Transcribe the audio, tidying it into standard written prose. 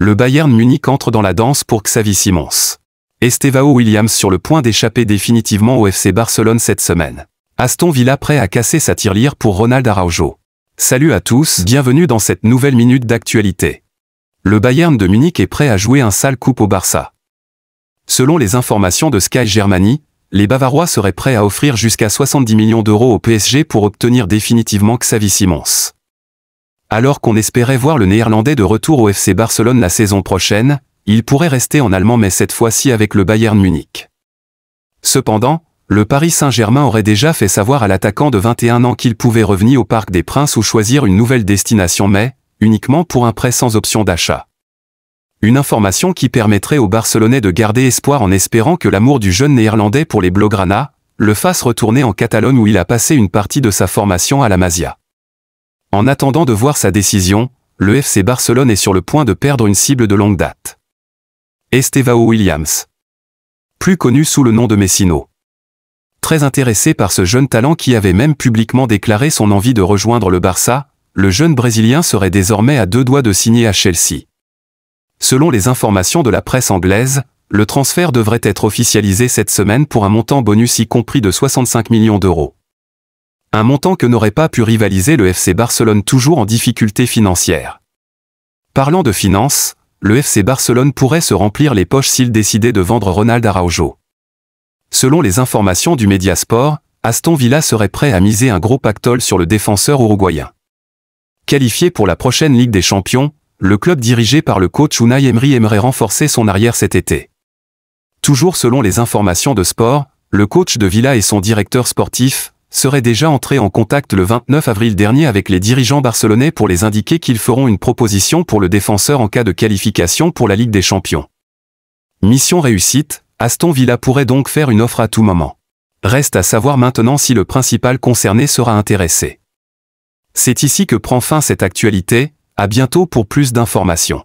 Le Bayern Munich entre dans la danse pour Xavi Simons. Estevão Williams sur le point d'échapper définitivement au FC Barcelone cette semaine. Aston Villa prêt à casser sa tirelire pour Ronald Araujo. Salut à tous, bienvenue dans cette nouvelle minute d'actualité. Le Bayern de Munich est prêt à jouer un sale coup au Barça. Selon les informations de Sky Germany, les Bavarois seraient prêts à offrir jusqu'à 70 millions d'euros au PSG pour obtenir définitivement Xavi Simons. Alors qu'on espérait voir le Néerlandais de retour au FC Barcelone la saison prochaine, il pourrait rester en allemand mais cette fois-ci avec le Bayern Munich. Cependant, le Paris Saint-Germain aurait déjà fait savoir à l'attaquant de 21 ans qu'il pouvait revenir au Parc des Princes ou choisir une nouvelle destination mais, uniquement pour un prêt sans option d'achat. Une information qui permettrait aux Barcelonais de garder espoir en espérant que l'amour du jeune Néerlandais pour les Blaugrana le fasse retourner en Catalogne où il a passé une partie de sa formation à la Masia. En attendant de voir sa décision, le FC Barcelone est sur le point de perdre une cible de longue date. Estevão Williams. Plus connu sous le nom de Messino. Très intéressé par ce jeune talent qui avait même publiquement déclaré son envie de rejoindre le Barça, le jeune Brésilien serait désormais à deux doigts de signer à Chelsea. Selon les informations de la presse anglaise, le transfert devrait être officialisé cette semaine pour un montant bonus y compris de 65 millions d'euros. Un montant que n'aurait pas pu rivaliser le FC Barcelone toujours en difficulté financière. Parlant de finances, le FC Barcelone pourrait se remplir les poches s'il décidait de vendre Ronald Araujo. Selon les informations du Mediasport, Aston Villa serait prêt à miser un gros pactole sur le défenseur uruguayen. Qualifié pour la prochaine Ligue des Champions, le club dirigé par le coach Unai Emery aimerait renforcer son arrière cet été. Toujours selon les informations de Sport, le coach de Villa et son directeur sportif seraient déjà entrés en contact le 29 avril dernier avec les dirigeants barcelonais pour les indiquer qu'ils feront une proposition pour le défenseur en cas de qualification pour la Ligue des Champions. Mission réussite, Aston Villa pourrait donc faire une offre à tout moment. Reste à savoir maintenant si le principal concerné sera intéressé. C'est ici que prend fin cette actualité, à bientôt pour plus d'informations.